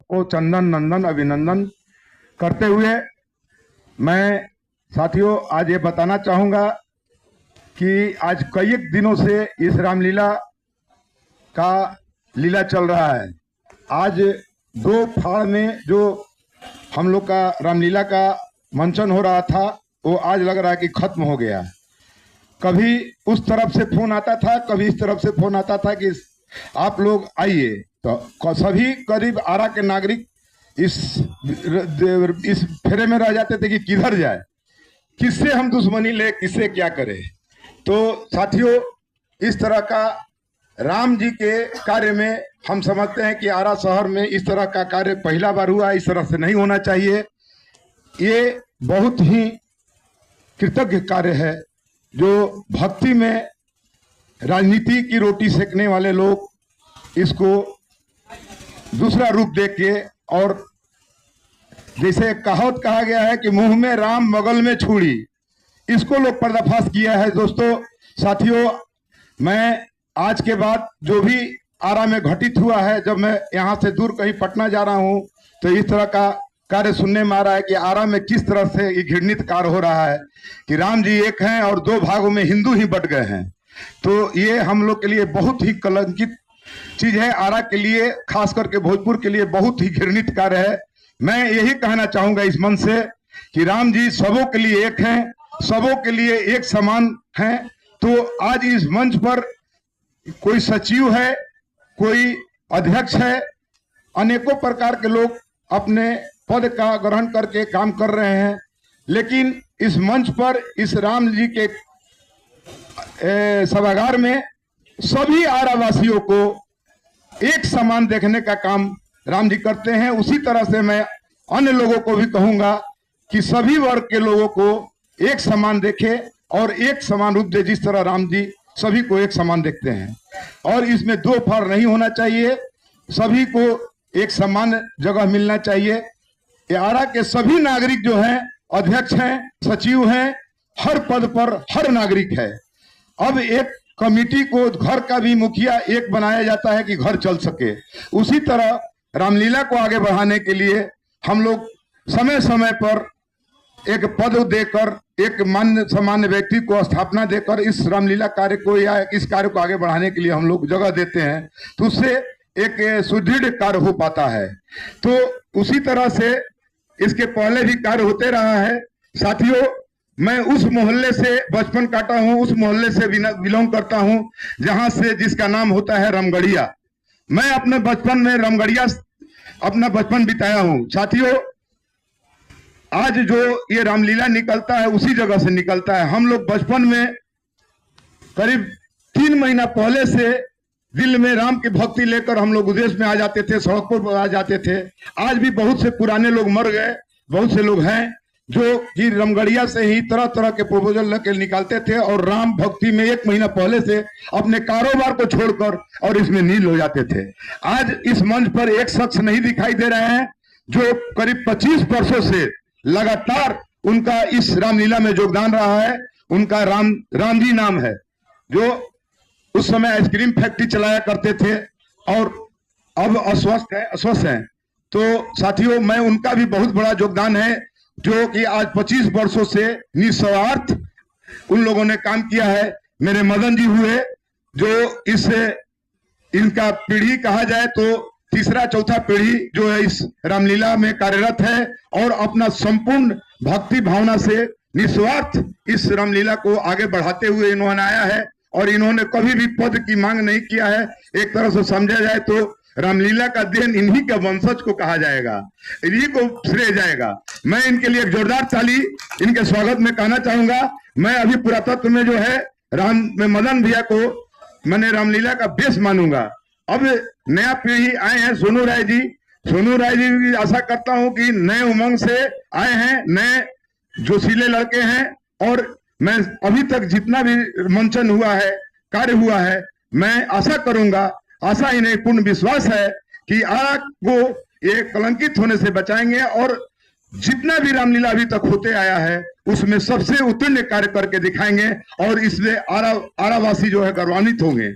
को चंदन नंदन अभिनंदन करते हुए मैं साथियों आज ये बताना चाहूँगा कि आज कई एक दिनों से इस रामलीला का लीला चल रहा है। आज 2 फाड़ में जो हम लोग का रामलीला का मंचन हो रहा था वो आज लग रहा है कि खत्म हो गया। कभी उस तरफ से फोन आता था, कभी इस तरफ से फोन आता था कि आप लोग आइए, तो सभी करीब आरा के नागरिक इस फेरे में रह जाते थे कि किधर जाए, किससे हम दुश्मनी ले, किससे क्या करें। तो साथियों, इस तरह का राम जी के कार्य में हम समझते हैं कि आरा शहर में इस तरह का कार्य पहला बार हुआ। इस तरह से नहीं होना चाहिए। ये बहुत ही कृतज्ञ कार्य है जो भक्ति में राजनीति की रोटी सेकने वाले लोग इसको दूसरा रूप देख के, और जैसे कहावत कहा गया है कि मुंह में राम बगल में छुरी, इसको लोग पर्दाफाश किया है। दोस्तों साथियों, मैं आज के बाद जो भी आरा में घटित हुआ है, जब मैं यहाँ से दूर कहीं पटना जा रहा हूँ तो इस तरह का कार्य सुनने में आ रहा है कि आरा में किस तरह से ये घृणित कार्य हो रहा है कि राम जी एक हैं और 2 भागों में हिंदू ही बट गए हैं। तो ये हम लोग के लिए बहुत ही कलंकित चीज है। आरा के लिए, खास करके भोजपुर के लिए बहुत ही घृणित कार्य है। मैं यही कहना चाहूंगा इस मंच से कि राम जी सबों के लिए एक हैं, सबों के लिए एक समान हैं। तो आज इस मंच पर कोई सचिव है, कोई अध्यक्ष है, अनेकों प्रकार के लोग अपने पद का ग्रहण करके काम कर रहे हैं, लेकिन इस मंच पर इस राम जी के सभागार में सभी आरावासियों को एक समान देखने का काम राम जी करते हैं। उसी तरह से मैं अन्य लोगों को भी कहूंगा कि सभी वर्ग के लोगों को एक समान देखे और एक समान रूप दे, जिस तरह राम जी सभी को एक समान देखते हैं। और इसमें 2 फाड़ नहीं होना चाहिए, सभी को एक समान जगह मिलना चाहिए। आरा के सभी नागरिक जो हैं, अध्यक्ष हैं, सचिव हैं, हर पद पर हर नागरिक है। अब एक कमेटी को, घर का भी मुखिया एक बनाया जाता है कि घर चल सके। उसी तरह रामलीला को आगे बढ़ाने के लिए हम लोग समय समय पर एक पद देकर, एक मान्य सामान्य व्यक्ति को स्थापना देकर इस रामलीला कार्य को या इस कार्य को आगे बढ़ाने के लिए हम लोग जगह देते हैं, तो उससे एक सुदृढ़ कार्य हो पाता है। तो उसी तरह से इसके पहले भी कार्य होते रहा है। साथियों, मैं उस मोहल्ले से बचपन काटा हूं, उस मोहल्ले से बिलोंग करता हूं जहां से जिसका नाम होता है रामगढ़िया। मैं अपने बचपन में रामगढ़िया अपना बचपन बिताया हूं। साथियों, आज जो ये रामलीला निकलता है उसी जगह से निकलता है। हम लोग बचपन में करीब 3 महीना पहले से दिल में राम की भक्ति लेकर हम लोग उद्देश्य में आ जाते थे, सड़कों पर आ जाते थे। आज भी बहुत से पुराने लोग मर गए, बहुत से लोग हैं जो कि रामगढ़िया से ही तरह तरह के प्रपोजल लेकर निकालते थे और राम भक्ति में 1 महीना पहले से अपने कारोबार को छोड़कर और इसमें नील हो जाते थे। आज इस मंच पर एक शख्स नहीं दिखाई दे रहे हैं जो करीब 25 वर्षों से लगातार उनका इस रामलीला में योगदान रहा है। उनका राम जी नाम है, जो उस समय आइसक्रीम फैक्ट्री चलाया करते थे और अब अस्वस्थ हैं। तो साथियों, मैं उनका भी बहुत बड़ा योगदान है जो कि आज 25 वर्षों से निस्वार्थ उन लोगों ने काम किया है। मेरे मदन जी हुए जो इनका पीढ़ी कहा जाए तो तीसरा चौथा पीढ़ी जो है इस रामलीला में कार्यरत है और अपना संपूर्ण भक्ति भावना से निस्वार्थ इस रामलीला को आगे बढ़ाते हुए इन्होंने आया है और इन्होंने कभी भी पद की मांग नहीं किया है। एक तरह से समझा जाए तो रामलीला का देन इन्हीं के वंशज को कहा जाएगा, इन्हीं को श्रेय जाएगा। मैं इनके लिए एक जोरदार ताली इनके स्वागत में कहना चाहूंगा। मैं अभी पुरातत्व में जो है में मदन भैया को मैंने रामलीला का बेस मानूंगा। अब नया पीढ़ी आए हैं, सोनू राय जी की आशा करता हूं कि नए उमंग से आए हैं, नए जोशीले लड़के हैं। और मैं अभी तक जितना भी मंचन हुआ है, कार्य हुआ है, मैं आशा करूंगा, आशा ही नहीं पूर्ण विश्वास है कि आरा को ये कलंकित होने से बचाएंगे और जितना भी रामलीला अभी तक होते आया है उसमें सबसे उत्तीर्ण कार्य करके दिखाएंगे और इसमें आरावासी जो है गौरवान्वित होंगे।